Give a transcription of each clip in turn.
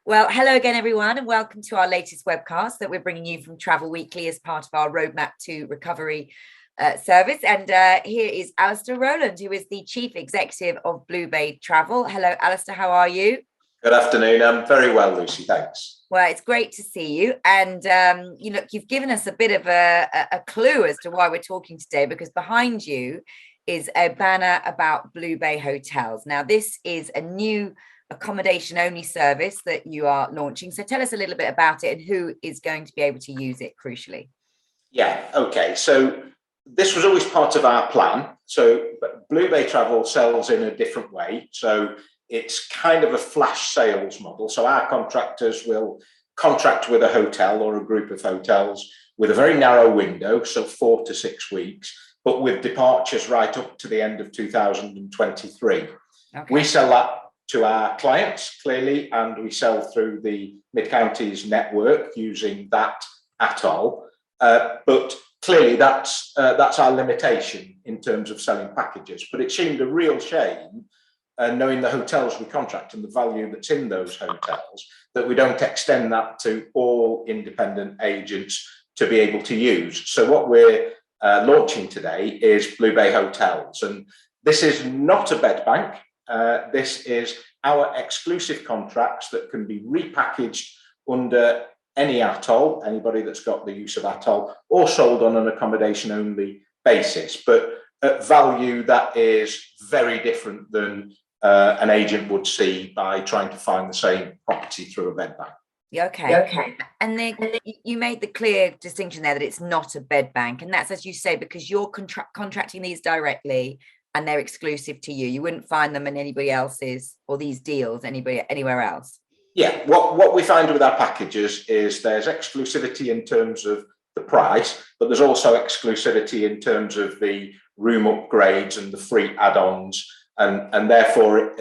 Well, hello again, everyone, and welcome to our latest webcast that we're bringing you from Travel Weekly as part of our Roadmap to Recovery service. And here is Alistair Rowland, who is the Chief Executive of Blue Bay Travel. Hello, Alistair, how are you? Good afternoon. I'm very well, Lucy. Thanks. Well, it's great to see you. And, you've given us a bit of a clue as to why we're talking today, because behind you is a banner about Blue Bay Hotels. Now, this is a new accommodation only service that you are launching. So tell us a little bit about it and who is going to be able to use it crucially. Yeah, okay. So this was always part of our plan. So Blue Bay Travel sells in a different way. So it's kind of a flash sales model. So our contractors will contract with a hotel or a group of hotels with a very narrow window, so 4 to 6 weeks, but with departures right up to the end of 2023. Okay. We sell that to our clients, clearly, and we sell through the Mid-Counties network using that atoll. But clearly, that's our limitation in terms of selling packages. But it seemed a real shame, knowing the hotels we contract and the value that's in those hotels, that we don't extend that to all independent agents to be able to use. So what we're launching today is Blue Bay Hotels. And this is not a bed bank. This is our exclusive contracts that can be repackaged under any atoll, anybody that's got the use of atoll, or sold on an accommodation only basis, but at value that is very different than an agent would see by trying to find the same property through a bed bank. Okay. And then you made the clear distinction there that it's not a bed bank, and that's, as you say, because you're contracting these directly and they're exclusive to you. You wouldn't find them in anybody else's, or these deals anywhere else. Yeah, what we find with our packages is there's exclusivity in terms of the price, but there's also exclusivity in terms of the room upgrades and the free add-ons, and therefore,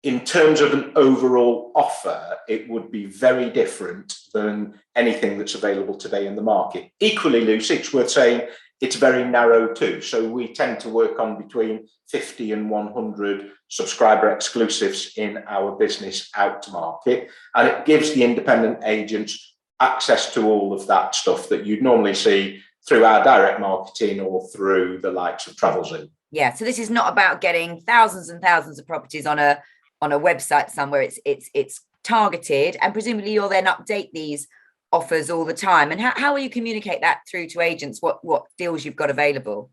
in terms of an overall offer, it would be very different than anything that's available today in the market. Equally, Lucy, it's worth saying it's very narrow too. So we tend to work on between 50 and 100 subscriber exclusives in our business out to market. And it gives the independent agents access to all of that stuff that you'd normally see through our direct marketing or through the likes of TravelZoom. Yeah. So this is not about getting thousands and thousands of properties on a website somewhere. It's targeted, and presumably you'll then update these offers all the time. And how will you communicate that through to agents, what deals you've got available?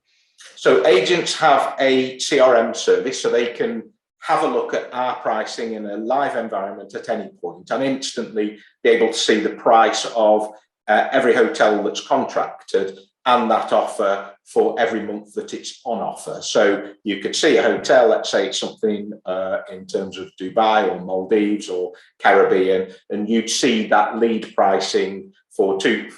So agents have a CRM service, so they can have a look at our pricing in a live environment at any point and instantly be able to see the price of every hotel that's contracted and that offer for every month that it's on offer. So you could see a hotel, let's say it's something in terms of Dubai or Maldives or Caribbean, and you'd see that lead pricing for two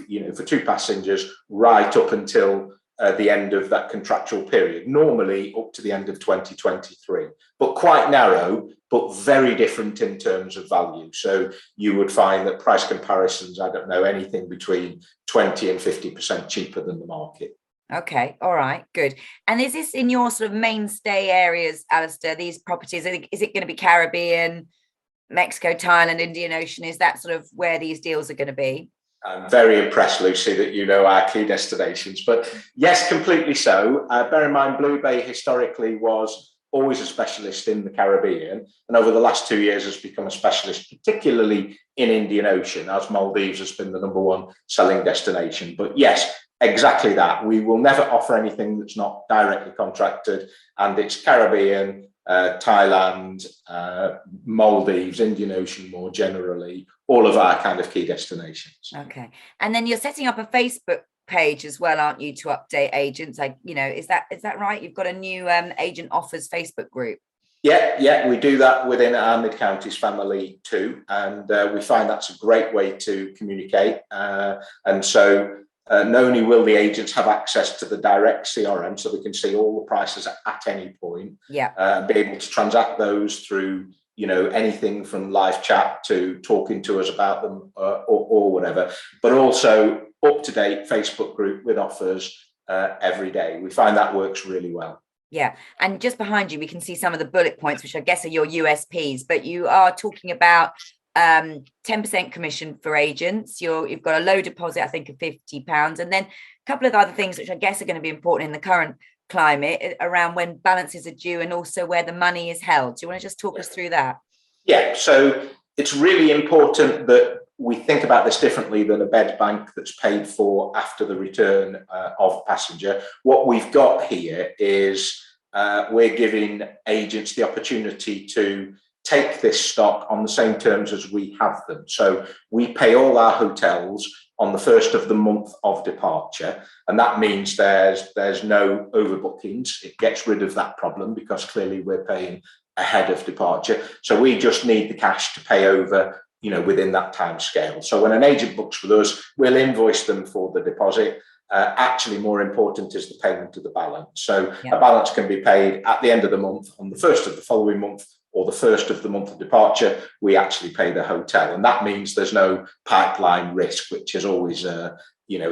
passengers right up until the end of that contractual period, normally up to the end of 2023, but quite narrow, but very different in terms of value. So you would find that price comparisons, I don't know, anything between 20 and 50% cheaper than the market. Okay, all right, good. And is this in your sort of mainstay areas, Alistair, these properties? Is it going to be Caribbean, Mexico, Thailand, Indian Ocean? Is that sort of where these deals are going to be? I'm very impressed, Lucy, that you know our key destinations. But yes, completely so. Bear in mind, Blue Bay historically was always a specialist in the Caribbean, and over the last 2 years has become a specialist, particularly in Indian Ocean, as Maldives has been the number one selling destination. But yes, exactly that. We will never offer anything that's not directly contracted, and it's Caribbean, Thailand, Maldives, Indian Ocean more generally, all of our kind of key destinations. Okay. And then you're setting up a Facebook page as well, aren't you, to update agents? Is that right? You've got a new agent offers Facebook group. Yeah, we do that within our Mid-Counties family too, and we find that's a great way to communicate. And so not only will the agents have access to the direct CRM, so they can see all the prices at any point, be able to transact those through anything from live chat to talking to us about them or whatever, but also up-to-date Facebook group with offers every day. We find that works really well. Yeah. And just behind you, we can see some of the bullet points, which I guess are your USPs, but you are talking about 10% commission for agents. You've got a low deposit, I think, of £50, and then a couple of other things which I guess are going to be important in the current climate around when balances are due and also where the money is held. Do you want to just talk us through that? Yeah, so it's really important that we think about this differently than a bed bank that's paid for after the return of passenger. What we've got here is we're giving agents the opportunity to take this stock on the same terms as we have them. So we pay all our hotels on the first of the month of departure, and that means there's no overbookings. It gets rid of that problem because clearly we're paying ahead of departure. So we just need the cash to pay over, within that time scale. So when an agent books with us, we'll invoice them for the deposit. Actually, more important is the payment of the balance. So a balance can be paid at the end of the month, on the first of the following month, or the first of the month of departure. We actually pay the hotel, and that means there's no pipeline risk, which is always a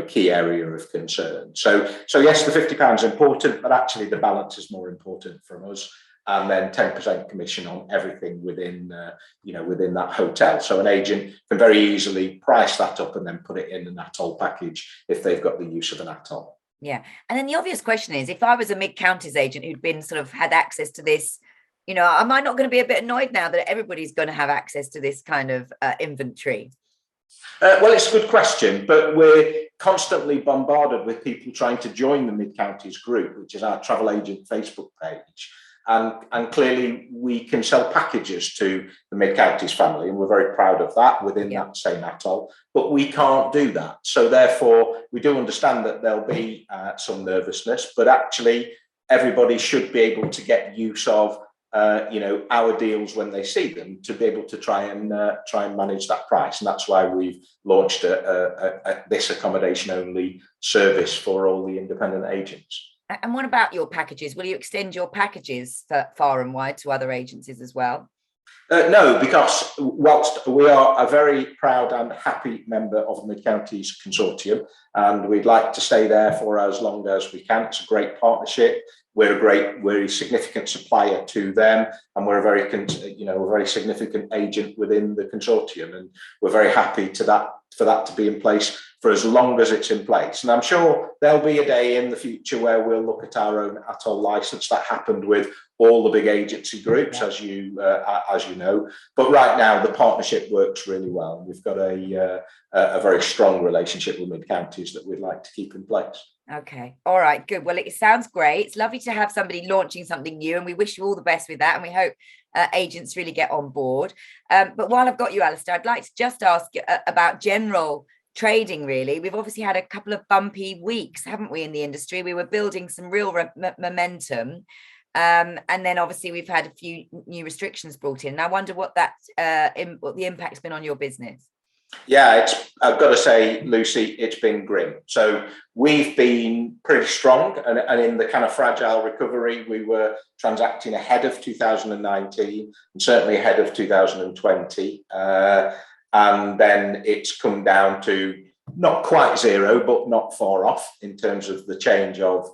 key area of concern. So yes, the £50 is important, but actually the balance is more important from us. And then 10% commission on everything within that hotel. So an agent can very easily price that up and then put it in an atoll package if they've got the use of an atoll. Yeah. And then the obvious question is, if I was a mid-counties agent who'd been had access to this, am I not going to be a bit annoyed now that everybody's going to have access to this kind of inventory? Well, it's a good question, but we're constantly bombarded with people trying to join the Mid-Counties group, which is our travel agent Facebook page. And clearly we can sell packages to the Mid-Counties family, and we're very proud of that within that same atoll, but we can't do that. So therefore, we do understand that there'll be some nervousness, but actually everybody should be able to get use of our deals when they see them, to be able to try and manage that price. And that's why we've launched this accommodation only service for all the independent agents. And what about your packages? Will you extend your packages far and wide to other agencies as well? No, because whilst we are a very proud and happy member of the Mid-Counties consortium, and we'd like to stay there for as long as we can. It's a great partnership. We're a significant supplier to them, and we're a very significant agent within the consortium, and we're very happy for that to be in place for as long as it's in place. And I'm sure there'll be a day in the future where we'll look at our own atoll license. That happened with all the big agency groups, as you know. But right now, the partnership works really well. We've got a very strong relationship with Mid-Counties that we'd like to keep in place. Okay. All right. Good. Well, it sounds great. It's lovely to have somebody launching something new, and we wish you all the best with that. And we hope agents really get on board. But while I've got you, Alistair, I'd like to just ask about general trading, really. We've obviously had a couple of bumpy weeks, haven't we, in the industry? We were building some real momentum. And then obviously we've had a few new restrictions brought in. And I wonder what what the impact's been on your business. Yeah, I've got to say, Lucy, it's been grim. So we've been pretty strong, and in the kind of fragile recovery, we were transacting ahead of 2019 and certainly ahead of 2020. And then it's come down to not quite zero, but not far off in terms of the change of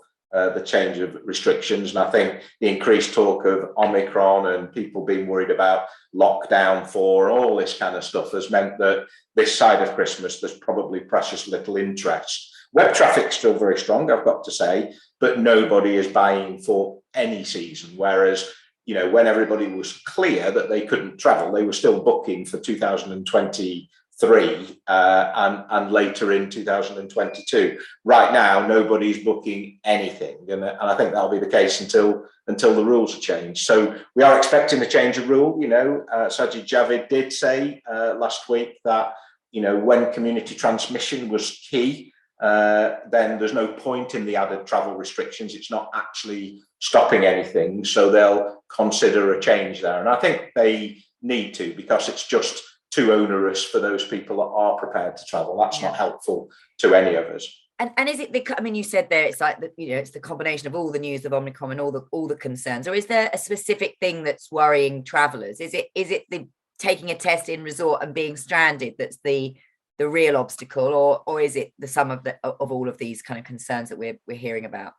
restrictions. And I think the increased talk of Omicron and people being worried about lockdown for all this kind of stuff has meant that this side of Christmas, there's probably precious little interest. Web traffic's still very strong, I've got to say, but nobody is buying for any season. Whereas, when everybody was clear that they couldn't travel, they were still booking for 2023 and later in 2022. Right now, nobody's booking anything, and I think that'll be the case until the rules are changed. So we are expecting a change of rule. Sajid Javid did say last week that when community transmission was key, then there's no point in the added travel restrictions. It's not actually stopping anything, so they'll consider a change there. And I think they need to, because it's just too onerous for those people that are prepared to travel. That's not helpful to any of us. And is it you said there, it's like it's the combination of all the news of Omicron and all the concerns, or is there a specific thing that's worrying travellers? Is it the taking a test in resort and being stranded that's the real obstacle, or is it the sum of all of these kind of concerns that we're hearing about?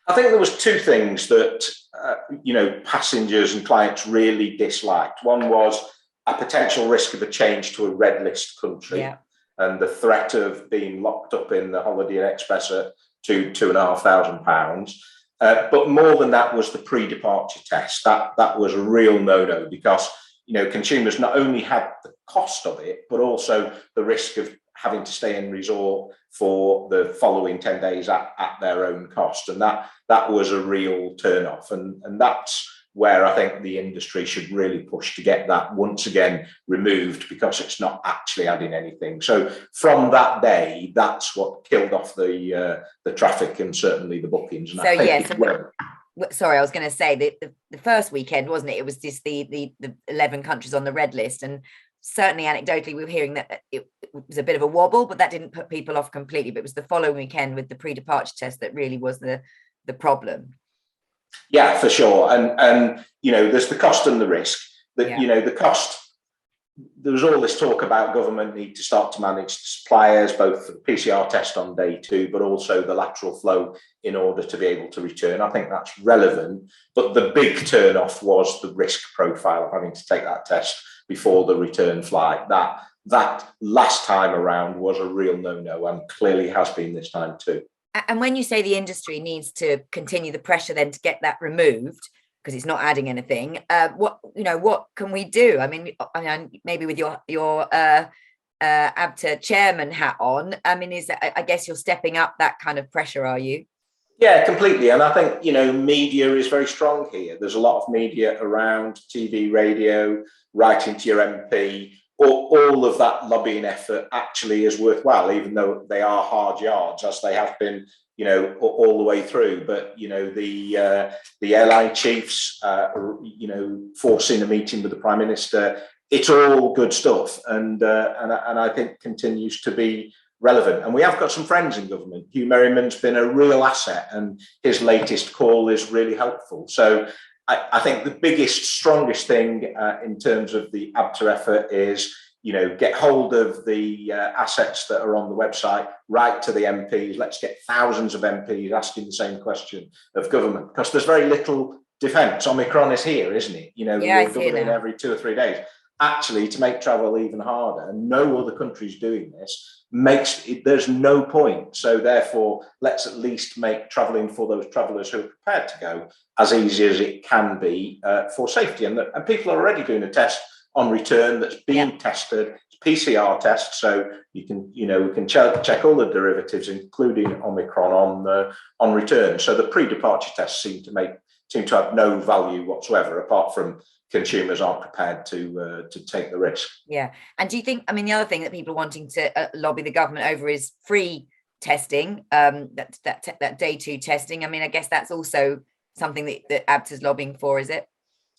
I think there was two things that passengers and clients really disliked. One was, a potential risk of a change to a red list country, and the threat of being locked up in the Holiday Inn Express at £2,500. But more than that was the pre-departure test. That was a real no-no, because consumers not only had the cost of it, but also the risk of having to stay in resort for the following 10 days at their own cost. And that was a real turn-off. And that's where I think the industry should really push to get that once again removed, because it's not actually adding anything. So from that day, that's what killed off the traffic and certainly the bookings. And so yes, sorry, I was going to say the first weekend, wasn't it? It was just the 11 countries on the red list, and certainly anecdotally we were hearing that it was a bit of a wobble, but that didn't put people off completely. But it was the following weekend with the pre-departure test that really was the problem. Yeah, for sure. And there's the cost and the risk. The cost, there was all this talk about government need to start to manage the suppliers, both for the PCR test on day 2, but also the lateral flow in order to be able to return. I think that's relevant. But the big turn off was the risk profile of having to take that test before the return flight. That last time around was a real no-no, and clearly has been this time too. And when you say the industry needs to continue the pressure then to get that removed, because it's not adding anything, what can we do? I mean, maybe with your ABTA chairman hat on, I mean, I guess you're stepping up that kind of pressure, are you? Yeah, completely. And I think, media is very strong here. There's a lot of media around, TV, radio, writing to your MP. All of that lobbying effort actually is worthwhile, even though they are hard yards, as they have been, all the way through. But the airline chiefs, forcing a meeting with the Prime Minister, it's all good stuff, and I think continues to be relevant. And we have got some friends in government. Hugh Merriman's been a real asset, and his latest call is really helpful. So I think the biggest, strongest thing in terms of the ABTA effort is, get hold of the assets that are on the website, write to the MPs. Let's get thousands of MPs asking the same question of government, because there's very little defence. Omicron is here, isn't it? We're doubling every 2 or 3 days. Actually, to make travel even harder, and no other country's doing this, there's no point. So therefore, let's at least make travelling for those travellers who are prepared to go as easy as it can be for safety. And people are already doing a test on return that's being tested, PCR test, so we can check all the derivatives, including Omicron, on return. So the pre-departure tests seem to have no value whatsoever, apart from consumers aren't prepared to take the risk. Yeah. And do you think, I mean, the other thing that people are wanting to lobby the government over is free testing, that day 2 testing? I mean, I guess that's also something that ABTA's lobbying for, is it?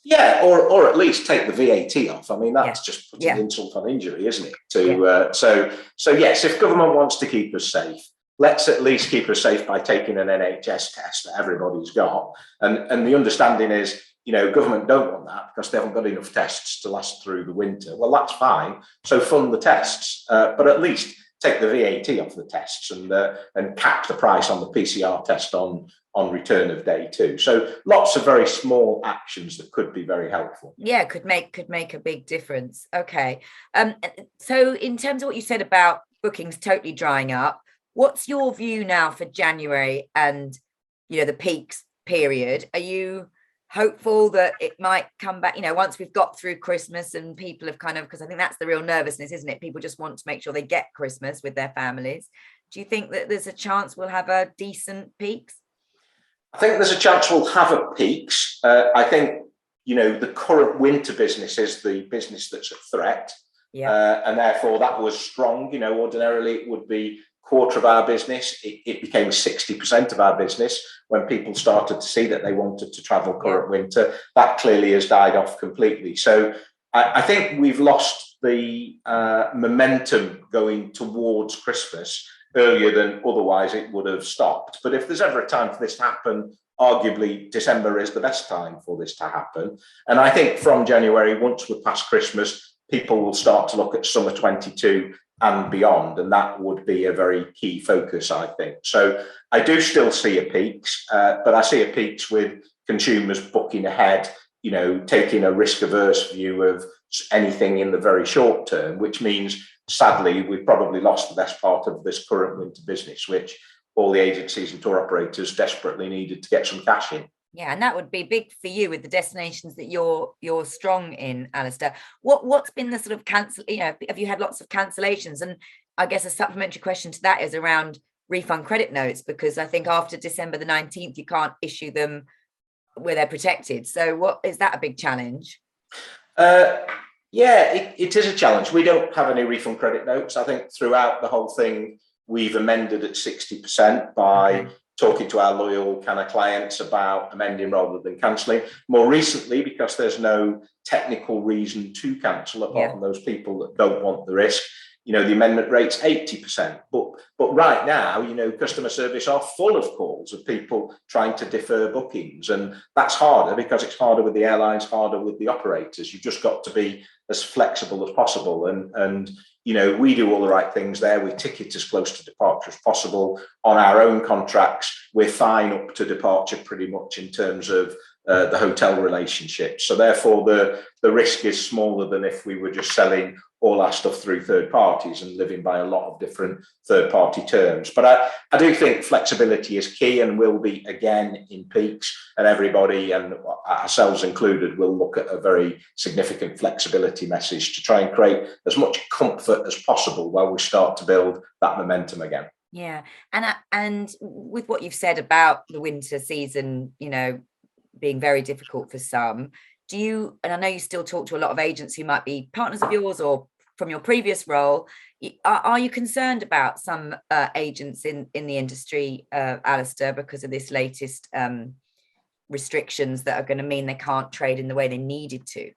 Yeah, or at least take the VAT off. I mean, that's just putting insult on injury, isn't it? So yes, if government wants to keep us safe, let's at least keep us safe by taking an NHS test that everybody's got. And the understanding is, government don't want that because they haven't got enough tests to last through the winter. Well, that's fine. So fund the tests, but at least take the VAT off the tests and cap the price on the PCR test on return of day 2. So lots of very small actions that could be very helpful. Yeah, could make a big difference. Okay. So in terms of what you said about bookings totally drying up, what's your view now for January and the peaks period? Are you hopeful that it might come back, once we've got through Christmas and people have because I think that's the real nervousness, isn't it? People just want to make sure they get Christmas with their families. Do you think that there's a chance we'll have a decent peaks? I think there's a chance we'll have a peaks. I think, the current winter business is the business that's at threat. Yeah. And therefore that was strong. Ordinarily it would be quarter of our business. It became 60% of our business when people started to see that they wanted to travel current winter. That clearly has died off completely. So I think we've lost the momentum going towards Christmas earlier than otherwise it would have stopped. But if there's ever a time for this to happen, arguably December is the best time for this to happen. And I think from January, once we're past Christmas, people will start to look at summer 22 and beyond, and that would be a very key focus, I think. So I do still see a peaks, but I see a peaks with consumers booking ahead, taking a risk-averse view of anything in the very short term, which means, sadly, we've probably lost the best part of this current winter business, which all the agencies and tour operators desperately needed to get some cash in. Yeah, and that would be big for you with the destinations that you're strong in, Alistair. What's been the sort of cancel? Have you had lots of cancellations? And I guess a supplementary question to that is around refund credit notes, because I think after December the 19th, you can't issue them where they're protected. So what is that a big challenge? Yeah, it is a challenge. We don't have any refund credit notes. I think throughout the whole thing, we've amended at 60% by talking to our loyal kind of clients about amending rather than cancelling. More recently, because there's no technical reason to cancel apart from those people that don't want the risk, the amendment rate's 80%. But right now, customer service are full of calls of people trying to defer bookings. And that's harder because it's harder with the airlines, harder with the operators. You've just got to be as flexible as possible. And we do all the right things there. We ticket as close to departure as possible. On our own contracts, we're fine up to departure pretty much in terms of the hotel relationship. So therefore, the risk is smaller than if we were just selling all our stuff through third parties and living by a lot of different third party terms. But I do think flexibility is key and will be again in peaks, and everybody, and ourselves included, will look at a very significant flexibility message to try and create as much comfort as possible while we start to build that momentum again. Yeah, and with what you've said about the winter season, being very difficult for some, and I know you still talk to a lot of agents who might be partners of yours or from your previous role, are you concerned about some agents in the industry, Alistair, because of this latest restrictions that are going to mean they can't trade in the way they needed to?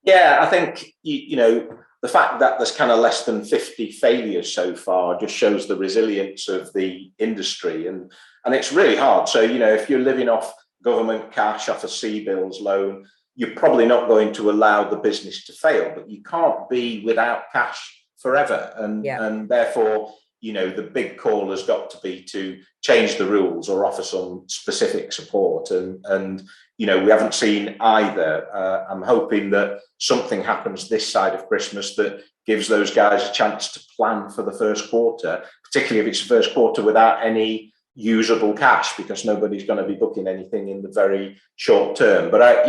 Yeah, I think, the fact that there's kind of less than 50 failures so far just shows the resilience of the industry. And it's really hard. So, if you're living off government cash, off a CBILS loan, you're probably not going to allow the business to fail, but you can't be without cash forever. And therefore, the big call has got to be to change the rules or offer some specific support. And we haven't seen either. I'm hoping that something happens this side of Christmas that gives those guys a chance to plan for the first quarter, particularly if it's the first quarter without any usable cash, because nobody's going to be booking anything in the very short term. But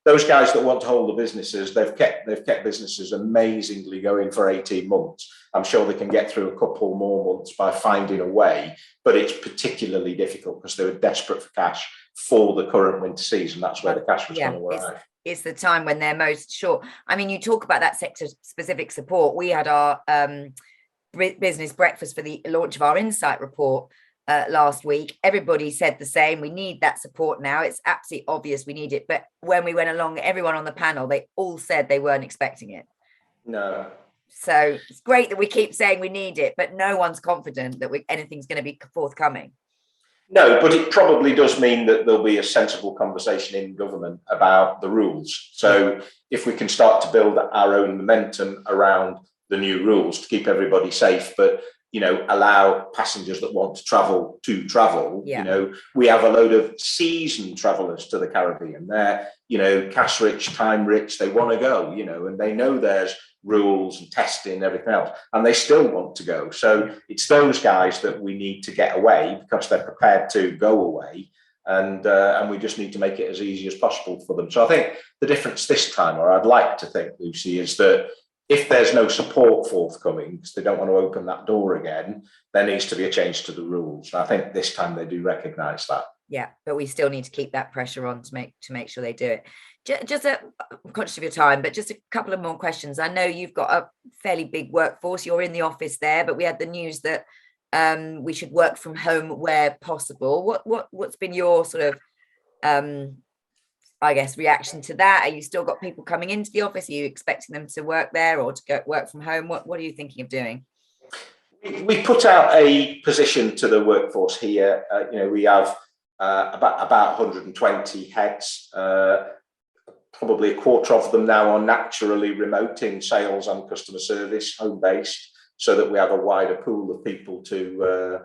those guys that want to hold the businesses, they've kept businesses amazingly going for 18 months. I'm sure they can get through a couple more months by finding a way, but it's particularly difficult because they were desperate for cash for the current winter season. That's where the cash was going to arrive. It's the time when they're most short. I mean, you talk about that sector specific support. We had our business breakfast for the launch of our Insight report last week. Everybody said the same. We need that support now. It's absolutely obvious we need it. But when we went along, everyone on the panel, they all said they weren't expecting it. No. So it's great that we keep saying we need it, but no one's confident that anything's going to be forthcoming. No, but it probably does mean that there'll be a sensible conversation in government about the rules. So if we can start to build our own momentum around the new rules to keep everybody safe, but allow passengers that want to travel. We have a load of seasoned travellers to the Caribbean. They're, cash rich, time rich. They want to go, and they know there's rules and testing and everything else, and they still want to go. So it's those guys that we need to get away because they're prepared to go away, and we just need to make it as easy as possible for them. So I think the difference this time, or I'd like to think, Lucy, is that if there's no support forthcoming, because they don't want to open that door again, there needs to be a change to the rules. And I think this time they do recognise that. Yeah, but we still need to keep that pressure on to make sure they do it. I'm conscious of your time, but just a couple of more questions. I know you've got a fairly big workforce. You're in the office there, but we had the news that we should work from home where possible. What's been your sort of reaction to that? Are you still got people coming into the office? Are you expecting them to work there or to go work from home? What are you thinking of doing? We put out a position to the workforce here. We have about 120 heads. Probably a quarter of them now are naturally remote in sales and customer service, home-based, so that we have a wider pool of people to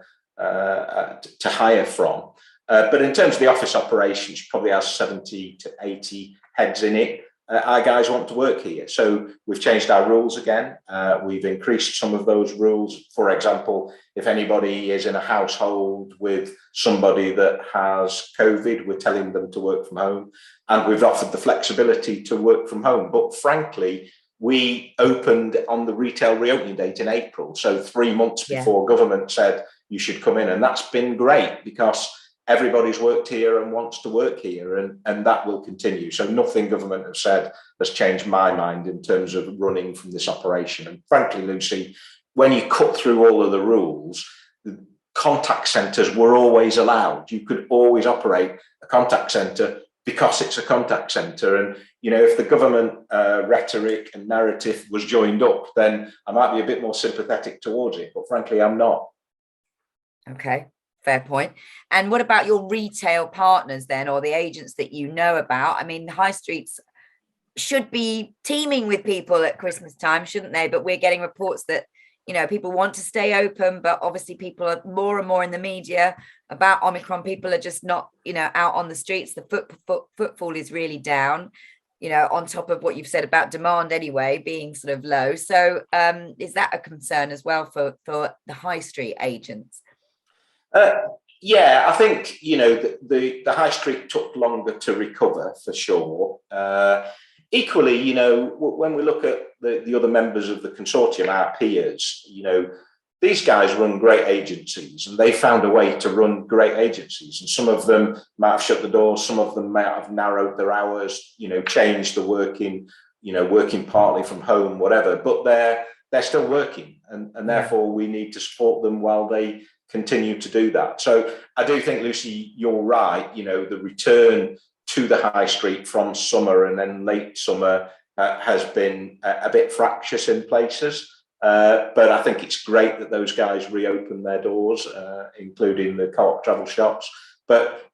hire from. But in terms of the office operations, probably has 70 to 80 heads in it. our guys want to work here. So we've changed our rules again. We've increased some of those rules. For example, if anybody is in a household with somebody that has COVID, we're telling them to work from home, and we've offered the flexibility to work from home. But frankly, we opened on the retail reopening date in April, so 3 months before government said you should come in, and that's been great because everybody's worked here and wants to work here, and that will continue. So nothing government has said has changed my mind in terms of running from this operation. And frankly, Lucy, when you cut through all of the rules, the contact centres were always allowed. You could always operate a contact centre because it's a contact centre. And, if the government rhetoric and narrative was joined up, then I might be a bit more sympathetic towards it. But frankly, I'm not. Okay. Fair point. And what about your retail partners then, or the agents that you know about? I mean, the high streets should be teeming with people at Christmas time, shouldn't they? But we're getting reports that, people want to stay open, but obviously people are more and more in the media about Omicron. People are just not, out on the streets. The footfall is really down, on top of what you've said about demand anyway, being sort of low. So is that a concern as well for the high street agents? Yeah, I think, the high street took longer to recover for sure. Equally, when we look at the other members of the consortium, our peers, these guys run great agencies, and they found a way to run great agencies. And some of them might have shut the doors, some of them might have narrowed their hours, changed the working, working partly from home, whatever, but they're still working, and therefore we need to support them while they continue to do that. So I do think, Lucy, you're right. The return to the high street from summer and then late summer has been a bit fractious in places. But I think it's great that those guys reopen their doors, including the co-op travel shops. But,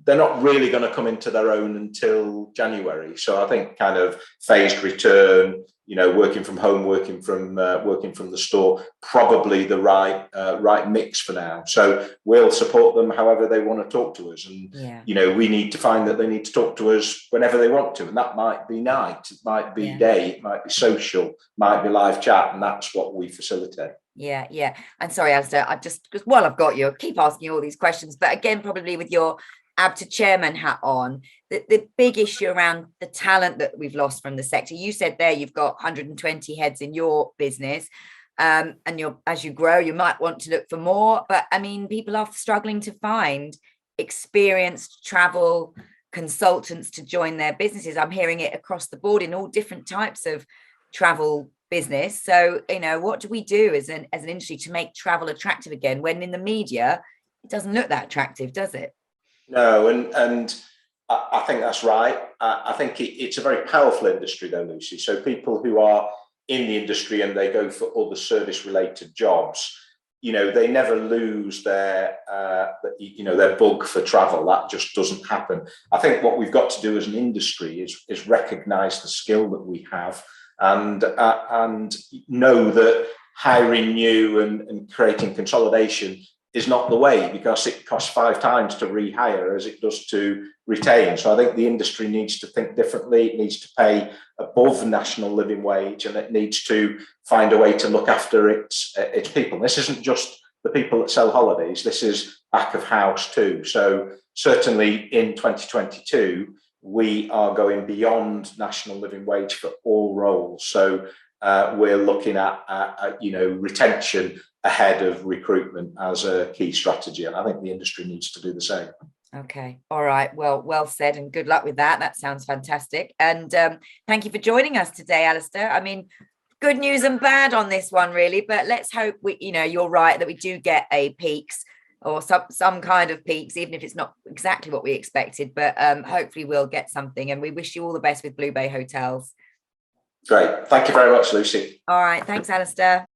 they're not really going to come into their own until January. So I think kind of phased return, working from home, working from the store, probably the right mix for now. So we'll support them however they want to talk to us, and we need to find that they need to talk to us whenever they want to, and that might be night, it might be day, it might be social, might be live chat, and that's what we facilitate. Yeah. And sorry, Alistair, because while I've got you, I keep asking you all these questions, but again, probably with your ABTA chairman hat on, the big issue around the talent that we've lost from the sector. You said there you've got 120 heads in your business, and as you grow, you might want to look for more. But I mean, people are struggling to find experienced travel consultants to join their businesses. I'm hearing it across the board in all different types of travel business. So, what do we do as an industry to make travel attractive again, when in the media it doesn't look that attractive, does it? No, and I think that's right. I think it's a very powerful industry, though, Lucy. So people who are in the industry and they go for other service-related jobs, they never lose their bug for travel. That just doesn't happen. I think what we've got to do as an industry is recognise the skill that we have, and know that hiring new and creating consolidation is not the way, because it costs 5 times to rehire as it does to retain. So I think the industry needs to think differently. It needs to pay above national living wage, and it needs to find a way to look after its people. This isn't just the people that sell holidays. This is back of house too. So certainly in 2022, we are going beyond national living wage for all roles. So we're looking at retention ahead of recruitment as a key strategy, and I think the industry needs to do the same. Okay, all right, well said, and good luck with that. Sounds fantastic, and thank you for joining us today, Alistair. I mean, good news and bad on this one, really, but let's hope you're right, that we do get a peaks, or some kind of peaks, even if it's not exactly what we expected, but hopefully we'll get something, and we wish you all the best with Blue Bay Hotels. Great, thank you very much, Lucy. All right, thanks, Alistair.